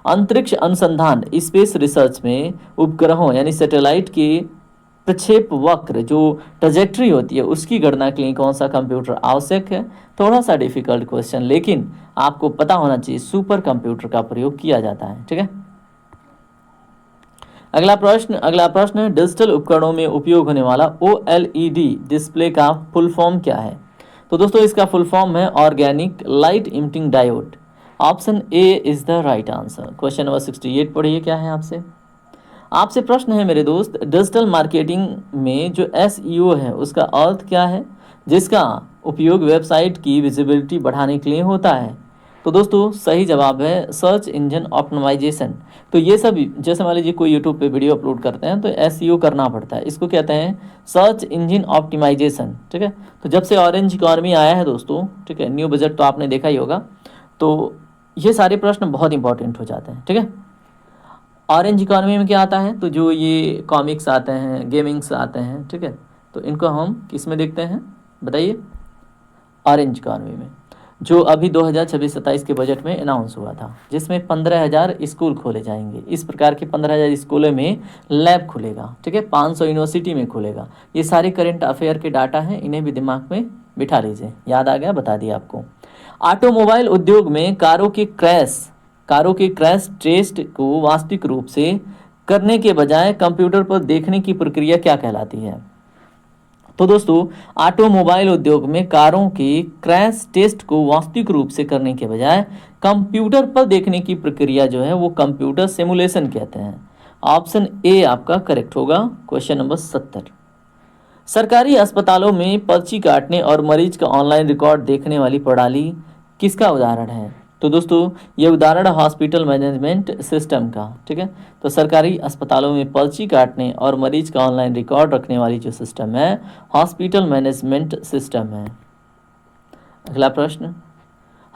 अंतरिक्ष अनुसंधान स्पेस रिसर्च में उपग्रहों यानी सैटेलाइट के प्रक्षेप वक्र, जो ट्रजेक्ट्री होती है, उसकी गणना के लिए कौन सा कंप्यूटर आवश्यक है? थोड़ा सा डिफिकल्ट क्वेश्चन, लेकिन आपको पता होना चाहिए सुपर कंप्यूटर का प्रयोग किया जाता है। ठीक है, अगला प्रश्न है, डिजिटल उपकरणों में उपयोग होने वाला ओएलईडी डिस्प्ले का फुल फॉर्म क्या है? तो दोस्तों इसका फुल फॉर्म है organic light emitting diode. Option A is the right answer. Question number 68 पढ़िए क्या है आपसे प्रश्न है मेरे दोस्त, डिजिटल मार्केटिंग में जो एसईओ है उसका अर्थ क्या है, जिसका उपयोग वेबसाइट की विजिबिलिटी बढ़ाने के लिए होता है? तो दोस्तों सही जवाब है सर्च इंजन ऑप्टिमाइजेशन। तो ये सब, जैसे मान लीजिए कोई यूट्यूब पे वीडियो अपलोड करते हैं तो एसईओ करना पड़ता है, इसको कहते हैं सर्च इंजन ऑप्टिमाइजेशन। ठीक है, तो जब से ऑरेंज इकॉनमी आया है दोस्तों, ठीक है, न्यू बजट तो आपने देखा ही होगा, तो ये सारे प्रश्न बहुत इंपॉर्टेंट हो जाते हैं। ठीक है, ऑरेंज इकॉनमी में क्या आता है? तो जो ये कॉमिक्स आते हैं, गेमिंग्स आते हैं, ठीक है, तो इनको हम किस में देखते हैं बताइए? ऑरेंज इकॉनमी में। जो अभी 2026-27 के बजट में अनाउंस हुआ था, जिसमें 15,000 स्कूल खोले जाएंगे। इस प्रकार के 15,000 स्कूलों में लैब खुलेगा, ठीक है, 500 यूनिवर्सिटी में खुलेगा। ये सारे करंट अफेयर के डाटा हैं, इन्हें भी दिमाग में बिठा लीजिए। याद आ गया, बता दिया आपको। ऑटोमोबाइल उद्योग में कारों के क्रैश टेस्ट को वास्तविक रूप से करने के बजाय कंप्यूटर पर देखने की प्रक्रिया क्या कहलाती है? तो दोस्तों, ऑटोमोबाइल उद्योग में कारों के क्रैश टेस्ट को वास्तविक रूप से करने के बजाय कंप्यूटर पर देखने की प्रक्रिया जो है वो कंप्यूटर सिमुलेशन कहते हैं। ऑप्शन ए आपका करेक्ट होगा, क्वेश्चन नंबर 70। सरकारी अस्पतालों में पर्ची काटने और मरीज का ऑनलाइन रिकॉर्ड देखने वाली प्रणाली किसका उदाहरण है? तो दोस्तों, ये उदाहरण हॉस्पिटल मैनेजमेंट सिस्टम का, ठीक है। तो सरकारी अस्पतालों में पर्ची काटने और मरीज का ऑनलाइन रिकॉर्ड रखने वाली जो सिस्टम है, हॉस्पिटल मैनेजमेंट सिस्टम है। अगला प्रश्न,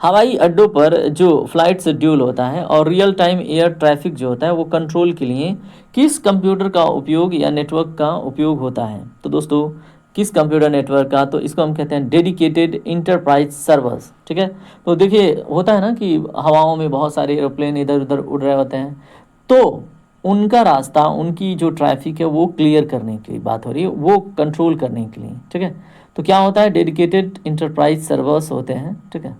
हवाई अड्डों पर जो फ्लाइट शेड्यूल होता है और रियल टाइम एयर ट्रैफिक जो होता है वो कंट्रोल के लिए किस कंप्यूटर का उपयोग या नेटवर्क का उपयोग होता है? तो दोस्तों, किस कंप्यूटर नेटवर्क का? तो इसको हम कहते हैं डेडिकेटेड इंटरप्राइज सर्वर्स, ठीक है। तो देखिए, होता है ना कि हवाओं में बहुत सारे एरोप्लेन इधर उधर उड़ रहे होते हैं, तो उनका रास्ता, उनकी जो ट्रैफिक है वो क्लियर करने की बात हो रही है, वो कंट्रोल करने के लिए, ठीक है। तो क्या होता है? डेडिकेटेड इंटरप्राइज सर्वर्स होते हैं, ठीक है।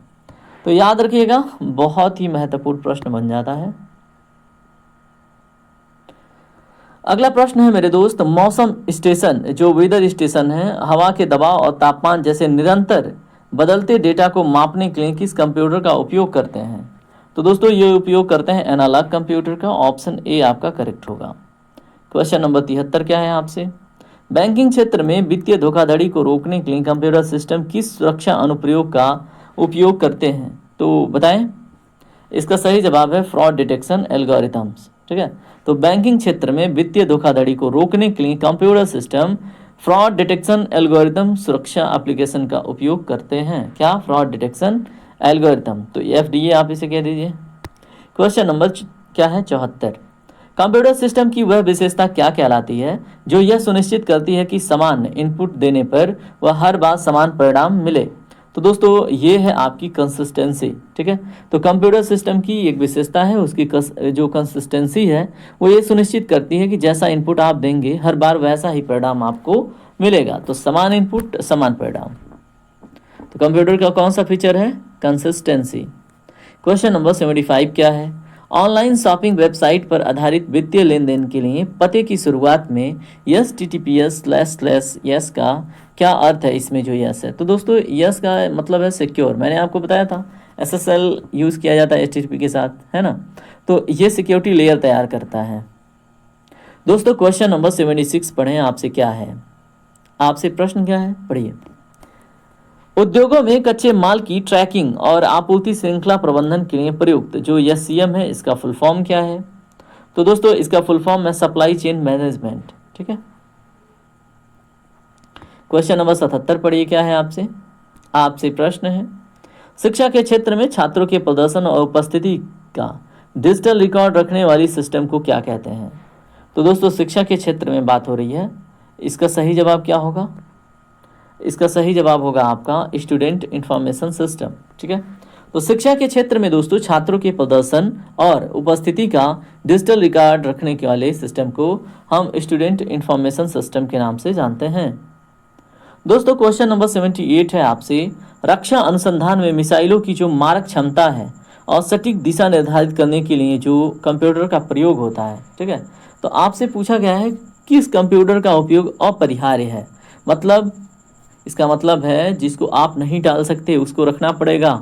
तो याद रखिएगा, बहुत ही महत्वपूर्ण प्रश्न बन जाता है। अगला प्रश्न है मेरे दोस्त, मौसम स्टेशन जो वेदर स्टेशन है, हवा के दबाव और तापमान जैसे निरंतर बदलते डेटा को मापने के लिए किस कंप्यूटर का उपयोग करते हैं? तो दोस्तों, ये उपयोग करते हैं एनालॉग कंप्यूटर का। ऑप्शन ए आपका करेक्ट होगा। क्वेश्चन नंबर 73 क्या है आपसे? बैंकिंग क्षेत्र में वित्तीय धोखाधड़ी को रोकने के लिए कंप्यूटर सिस्टम किस सुरक्षा अनुप्रयोग का उपयोग करते हैं? तो बताएं। इसका सही जवाब है फ्रॉड डिटेक्शन एल्गोरिथम्स, ठीक है। तो बैंकिंग क्षेत्र में वित्तीय धोखाधड़ी को रोकने के लिए computer system fraud detection algorithm सुरक्षा एप्लीकेशन का उपयोग करते हैं। क्या? Fraud detection algorithm. तो एफडीए आप इसे कह दीजिए। क्वेश्चन नंबर क्या है? 74। कंप्यूटर सिस्टम की वह विशेषता क्या कहलाती है जो यह सुनिश्चित करती है कि समान इनपुट देने पर वह हर बार समान परिणाम मिले? तो दोस्तों, ये है आपकी कंसिस्टेंसी, ठीक है। तो कंप्यूटर सिस्टम की एक विशेषता है, उसकी जो कंसिस्टेंसी है वो ये सुनिश्चित करती है कि जैसा इनपुट आप देंगे हर बार वैसा ही परिणाम आपको मिलेगा। तो समान इनपुट समान परिणाम। तो कंप्यूटर का कौन सा फीचर है? कंसिस्टेंसी। क्वेश्चन नंबर 75 क्या है? ऑनलाइन शॉपिंग वेबसाइट पर आधारित वित्तीय लेन देन के लिए पते की शुरुआत में HTTPS//yes का क्या अर्थ है? इसमें जो यस है, तो दोस्तों यस का मतलब है सिक्योर। मैंने आपको बताया था SSL यूज़ किया जाता है HTTP के साथ, है ना। तो ये सिक्योरिटी लेयर तैयार करता है। दोस्तों, क्वेश्चन नंबर 76 पढ़ें। आपसे क्या है? आपसे प्रश्न क्या है? पढ़िए। उद्योगों में कच्चे माल की ट्रैकिंग और आपूर्ति श्रृंखला प्रबंधन के लिए प्रयुक्त जो SCM है, इसका फुल फॉर्म क्या है? तो दोस्तों, इसका फुल फॉर्म है सप्लाई चेन मैनेजमेंट, ठीक है। क्वेश्चन नंबर 77 पढ़िए। क्या है आपसे? आपसे प्रश्न है, शिक्षा के क्षेत्र में छात्रों के प्रदर्शन और उपस्थिति का डिजिटल रिकॉर्ड रखने वाली सिस्टम को क्या कहते हैं? तो दोस्तों, शिक्षा के क्षेत्र में बात हो रही है। इसका सही जवाब क्या होगा? इसका सही जवाब होगा आपका स्टूडेंट इंफॉर्मेशन सिस्टम, ठीक है। तो शिक्षा के क्षेत्र में दोस्तों छात्रों के प्रदर्शन और उपस्थिति का डिजिटल रिकॉर्ड रखने के वाले सिस्टम को हम स्टूडेंट इंफॉर्मेशन सिस्टम के नाम से जानते हैं। दोस्तों, क्वेश्चन नंबर 78 है आपसे, रक्षा अनुसंधान में मिसाइलों की जो मारक क्षमता है और सटीक दिशा निर्धारित करने के लिए जो कंप्यूटर का प्रयोग होता है, ठीक है। तो आपसे पूछा गया है किस कंप्यूटर का उपयोग अपरिहार्य है? मतलब इसका मतलब है जिसको आप नहीं टाल सकते, उसको रखना पड़ेगा।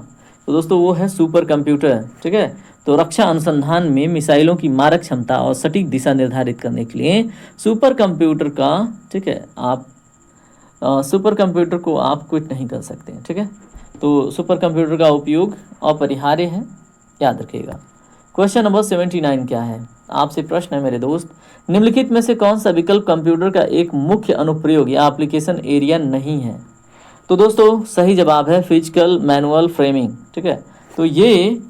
तो दोस्तों, वो है सुपर कंप्यूटर, ठीक है। तो रक्षा अनुसंधान में मिसाइलों की मारक क्षमता और सटीक दिशा निर्धारित करने के लिए सुपर कंप्यूटर का, ठीक है, आप सुपर कंप्यूटर को आप क्विट नहीं कर सकते, ठीक है। तो सुपर कंप्यूटर का उपयोग अपरिहार्य है, याद रखिएगा। क्वेश्चन नंबर 79 क्या है? आपसे प्रश्न है मेरे दोस्त, निम्नलिखित में से कौन सा विकल्प कंप्यूटर का एक मुख्य अनुप्रयोग या एप्लीकेशन एरिया नहीं है? तो दोस्तों, सही जवाब है फिजिकल मैनुअल फ्रेमिंग, ठीक है। तो ये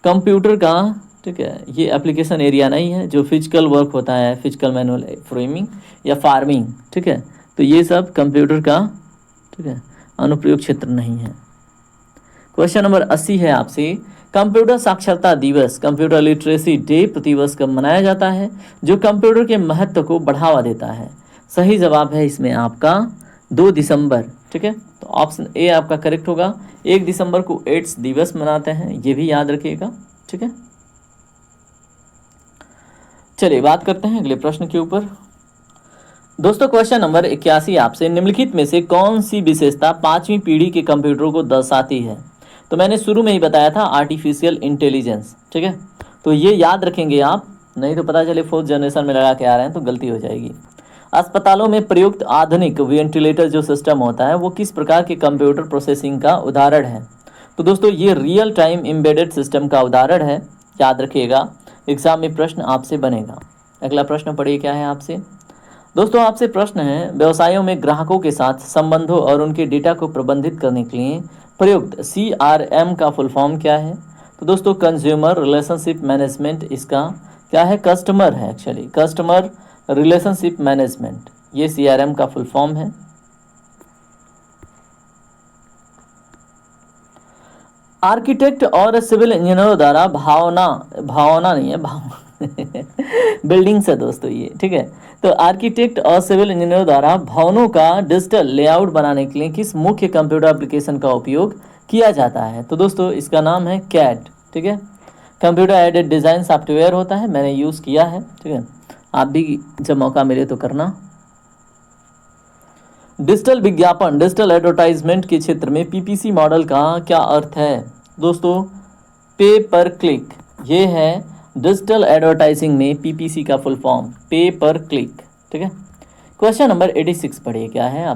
कंप्यूटर का, ठीक है, ये एप्लीकेशन एरिया नहीं है। जो फिजिकल वर्क होता है, फिजिकल मैनुअल फ्रेमिंग या फार्मिंग, ठीक है, तो ये सब कंप्यूटर का, ठीक है, अनुप्रयोग क्षेत्र नहीं है। क्वेश्चन नंबर 80 है आपसे, कंप्यूटर साक्षरता दिवस, कंप्यूटर लिटरेसी डे प्रतिवर्ष कब मनाया जाता है, जो कंप्यूटर के महत्व को बढ़ावा देता है? सही जवाब है इसमें आपका 2 दिसंबर। ठीक है, तो ऑप्शन ए आपका करेक्ट होगा। 1 दिसंबर को एड्स दिवस मनाते हैं, ये भी याद रखिएगा। ठीक है, चलिए बात करते हैं अगले प्रश्न के ऊपर। दोस्तों क्वेश्चन नंबर 81 आपसे, निम्नलिखित में से कौन सी विशेषता 5वीं पीढ़ी के कंप्यूटरों को दर्शाती है? तो मैंने शुरू में ही बताया था आर्टिफिशियल इंटेलिजेंस। ठीक है, तो ये याद रखेंगे आप, नहीं तो पता चले 4th जनरेशन में लगा के आ रहे हैं तो गलती हो जाएगी। अस्पतालों में प्रयुक्त आधुनिक वेंटिलेटर जो सिस्टम होता है वो किस प्रकार के कंप्यूटर प्रोसेसिंग का उदाहरण है? तो दोस्तों ये रियल टाइम एम्बेडेड सिस्टम का उदाहरण है, याद रखिएगा, एग्जाम में प्रश्न आपसे बनेगा। अगला प्रश्न पढ़िए क्या है आपसे। दोस्तों आपसे प्रश्न है, व्यवसायों में ग्राहकों के साथ संबंधों और उनके डेटा को प्रबंधित करने के लिए प्रयुक्त CRM का फुल फॉर्म क्या है? तो दोस्तों कंज्यूमर रिलेशनशिप मैनेजमेंट इसका क्या है? कस्टमर है, एक्चुअली कस्टमर रिलेशनशिप मैनेजमेंट, ये CRM का फुल फॉर्म है। आर्किटेक्ट और सिविल इंजीनियरों द्वारा भावना नहीं है, बिल्डिंग्स है दोस्तों ये। ठीक है, तो आर्किटेक्ट और सिविल इंजीनियरों द्वारा भवनों का डिजिटल लेआउट बनाने के लिए किस मुख्य कंप्यूटर एप्लीकेशन का उपयोग किया जाता है? तो दोस्तों इसका नाम है CAD। ठीक है, कंप्यूटर एडेड डिज़ाइन सॉफ्टवेयर होता है, मैंने यूज़ किया है। ठीक है, आप भी जब मौका मिले तो करना। डिजिटल विज्ञापन, डिजिटल एडवर्टाइजमेंट के क्षेत्र में PPC मॉडल का क्या अर्थ है? दोस्तों पे पर क्लिक, ये है डिजिटल एडवर्टाइजिंग में PPC का फुल फॉर्म, पे पर क्लिक। ठीक है, क्वेश्चन नंबर 86 पढ़िए क्या है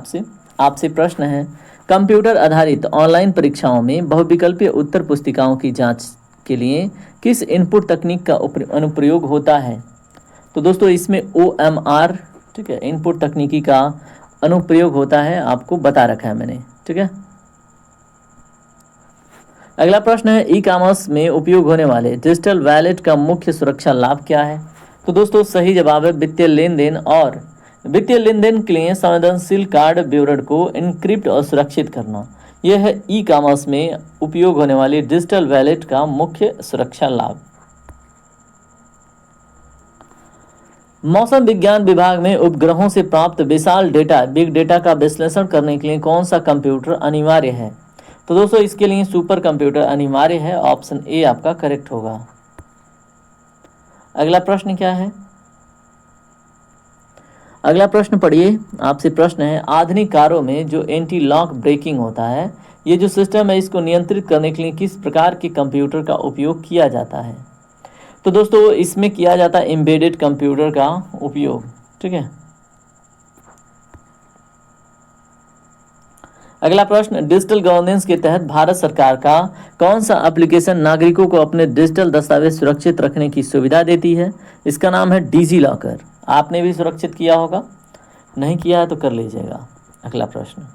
आपसे प्रश्न है, कंप्यूटर आधारित ऑनलाइन परीक्षाओं में बहुविकल्पीय उत्तर पुस्तिकाओं की जांच के लिए किस इनपुट तकनीक का अनुप्रयोग होता है? तो दोस्तों इसमें OMR, ठीक है, इनपुट तकनीकी का अनुप्रयोग होता है, आपको बता रखा है मैंने। ठीक है, अगला प्रश्न है, ई कॉमर्स में उपयोग होने वाले डिजिटल वॉलेट का मुख्य सुरक्षा लाभ क्या है? तो दोस्तों सही जवाब है वित्तीय लेन देन, और वित्तीय लेन देन के लिए संवेदनशील कार्ड विवरण को इनक्रिप्ट और सुरक्षित करना, यह है ई कॉमर्स में उपयोग होने वाली डिजिटल वॉलेट का मुख्य सुरक्षा लाभ। मौसम विज्ञान विभाग में उपग्रहों से प्राप्त विशाल डेटा, बिग डेटा का विश्लेषण करने के लिए कौन सा कंप्यूटर अनिवार्य है? तो दोस्तों इसके लिए सुपर कंप्यूटर अनिवार्य है, ऑप्शन ए आपका करेक्ट होगा। अगला प्रश्न क्या है? अगला प्रश्न पढ़िए, आपसे प्रश्न है, आधुनिक कारों में जो एंटी लॉक ब्रेकिंग होता है, ये जो सिस्टम है इसको नियंत्रित करने के लिए किस प्रकार के कंप्यूटर का उपयोग किया जाता है? तो दोस्तों इसमें किया जाता है एम्बेडेड कंप्यूटर का उपयोग। ठीक है, अगला प्रश्न, डिजिटल गवर्नेंस के तहत भारत सरकार का कौन सा एप्लीकेशन नागरिकों को अपने डिजिटल दस्तावेज सुरक्षित रखने की सुविधा देती है? इसका नाम है डिजी लॉकर। आपने भी सुरक्षित किया होगा, नहीं किया है तो कर लीजिएगा। अगला प्रश्न,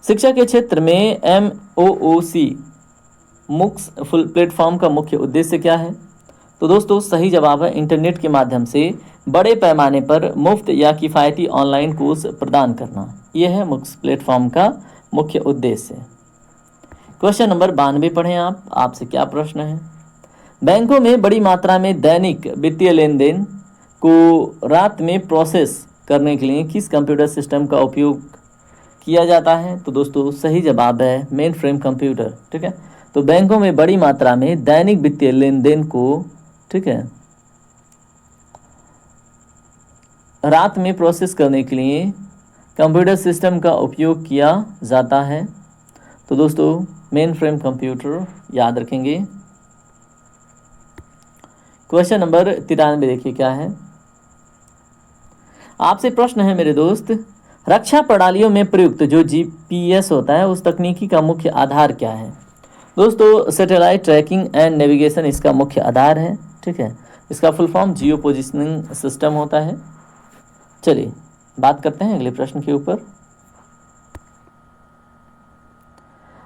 शिक्षा के क्षेत्र में MOOC मुक्स फुल प्लेटफॉर्म का मुख्य उद्देश्य क्या है? तो दोस्तों सही जवाब है इंटरनेट के माध्यम से बड़े पैमाने पर मुफ्त या किफ़ायती ऑनलाइन कोर्स प्रदान करना, यह है मुक्स प्लेटफॉर्म का मुख्य उद्देश्य। क्वेश्चन नंबर 92 पढ़ें आपसे क्या प्रश्न है, बैंकों में बड़ी मात्रा में दैनिक वित्तीय लेन देन को रात में प्रोसेस करने के लिए किस कंप्यूटर सिस्टम का उपयोग किया जाता है? तो दोस्तों सही जवाब है मेन फ्रेम कंप्यूटर। ठीक है, तो बैंकों में बड़ी मात्रा में दैनिक वित्तीय लेन देन को, ठीक है, रात में प्रोसेस करने के लिए कंप्यूटर सिस्टम का उपयोग किया जाता है। तो दोस्तों मेन फ्रेम कंप्यूटर याद रखेंगे। क्वेश्चन नंबर 93 देखिए क्या है, आपसे प्रश्न है मेरे दोस्त, रक्षा प्रणालियों में प्रयुक्त जो GPS होता है उस तकनीकी का मुख्य आधार क्या है? दोस्तों सैटेलाइट ट्रैकिंग एंड नेविगेशन इसका मुख्य आधार है। ठीक है, इसका फुल फॉर्म जियो पोजिशनिंग सिस्टम होता है। चलिए बात करते हैं अगले प्रश्न के ऊपर।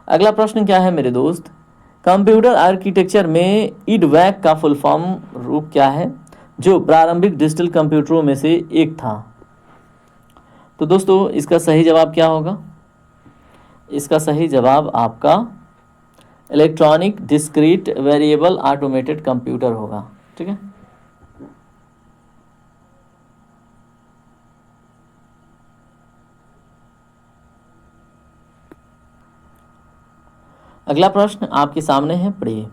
अगला प्रश्न क्या है मेरे दोस्त, कंप्यूटर आर्किटेक्चर में IDVAC का फुल फॉर्म रूप क्या है, जो प्रारंभिक डिजिटल कंप्यूटरों में से एक था? तो दोस्तों इसका सही जवाब क्या होगा? इसका सही जवाब आपका electronic discrete variable automated computer होगा। ठीक है, अगला प्रश्न आपके सामने है, पढ़िए।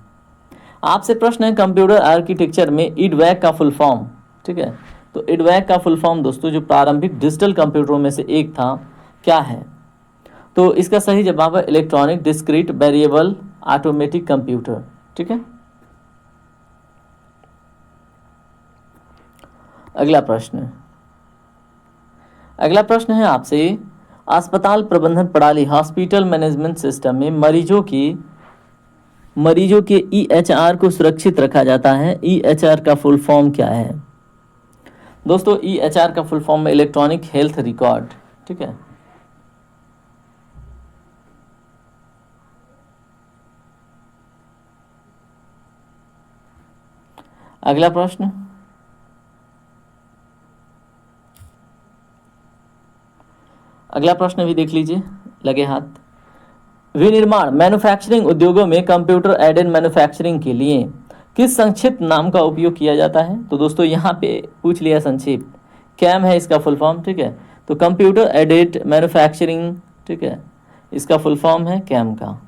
आपसे प्रश्न है कंप्यूटर आर्किटेक्चर में इडवैक का फुल फॉर्म। ठीक है, तो इडवैक का फुल फॉर्म दोस्तों जो प्रारंभिक डिजिटल कंप्यूटरों में से एक था, क्या है? तो इसका सही जवाब है electronic discrete variable automatic computer. ठीक है, अगला प्रश्न है आपसे, अस्पताल प्रबंधन प्रणाली हॉस्पिटल मैनेजमेंट सिस्टम में मरीजों के EHR को सुरक्षित रखा जाता है। EHR का फुल फॉर्म क्या है? दोस्तों EHR का फुल फॉर्म है इलेक्ट्रॉनिक हेल्थ रिकॉर्ड। ठीक है, अगला प्रश्न भी देख लीजिए, लगे हाथ। विनिर्माण मैन्युफैक्चरिंग उद्योगों में कंप्यूटर एडेड मैन्युफैक्चरिंग के लिए किस संक्षिप्त नाम का उपयोग किया जाता है? तो दोस्तों यहाँ पे पूछ लिया संक्षिप्त, कैम है इसका फुल फॉर्म। ठीक है, तो कंप्यूटर एडेड मैन्युफैक्चरिंग, ठीक है, इसका फुल फॉर्म है कैम का।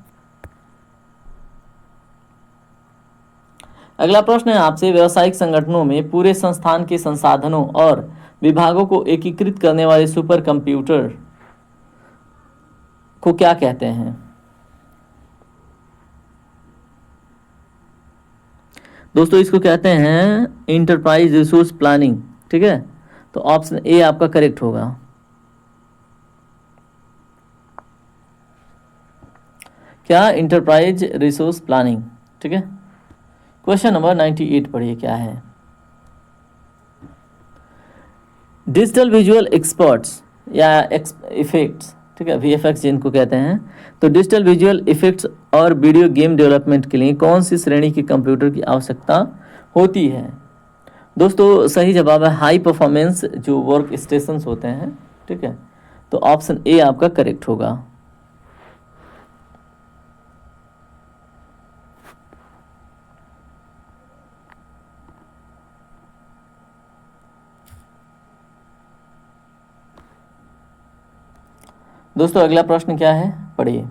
अगला प्रश्न है आपसे, व्यावसायिक संगठनों में पूरे संस्थान के संसाधनों और विभागों को एकीकृत करने वाले सुपर कंप्यूटर को क्या कहते हैं? दोस्तों इसको कहते हैं इंटरप्राइज रिसोर्स प्लानिंग। ठीक है, तो ऑप्शन ए आपका करेक्ट होगा। क्या? Enterprise resource planning. ठीक है, क्वेश्चन नंबर 98 पढ़िए, क्या है? डिजिटल विजुअल एक्सपर्ट्स या इफेक्ट्स, ठीक है, VFX जिनको कहते हैं, तो डिजिटल विजुअल इफेक्ट्स और वीडियो गेम डेवलपमेंट के लिए कौन सी श्रेणी के कंप्यूटर की आवश्यकता होती है? दोस्तों सही जवाब है हाई परफॉर्मेंस जो वर्क स्टेशंस होते हैं। ठीक है, तो ऑप्शन ए आपका करेक्ट होगा। दोस्तों अगला प्रश्न क्या है, पढ़िए।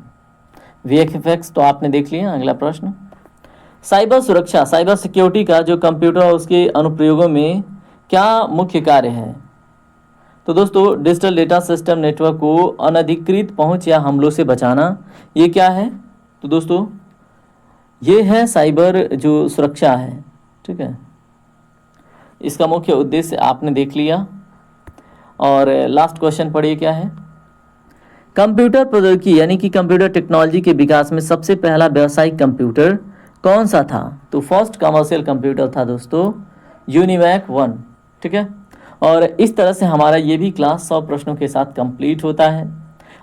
VFX तो आपने देख लिया, अगला प्रश्न, साइबर सुरक्षा, साइबर सिक्योरिटी का जो कंप्यूटर और उसके अनुप्रयोगों में क्या मुख्य कार्य है? तो दोस्तों डिजिटल डेटा सिस्टम नेटवर्क को अनधिकृत पहुंच या हमलों से बचाना, ये क्या है? तो दोस्तों ये है साइबर जो सुरक्षा है। ठीक है, इसका मुख्य उद्देश्य आपने देख लिया। और लास्ट क्वेश्चन पढ़िए, क्या है? कंप्यूटर प्रौद्योगिकी यानी कि कंप्यूटर टेक्नोलॉजी के विकास में सबसे पहला व्यावसायिक कंप्यूटर कौन सा था? तो फर्स्ट कमर्शियल कंप्यूटर था दोस्तों यूनिवैक 1। ठीक है, और इस तरह से हमारा ये भी क्लास 100 प्रश्नों के साथ कंप्लीट होता है।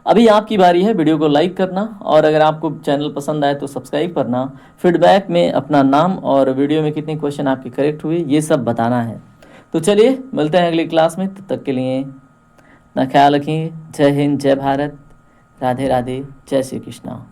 अभी आपकी बारी है वीडियो को लाइक करना, और अगर आपको चैनल पसंद आए तो सब्सक्राइब करना। फीडबैक में अपना नाम और वीडियो में कितने क्वेश्चन आपके करेक्ट हुए ये सब बताना है। तो चलिए मिलते हैं अगली क्लास में, तब तक के लिए अपना ख्याल रखिए। जय हिंद, जय भारत, राधे राधे, जय श्री कृष्णा।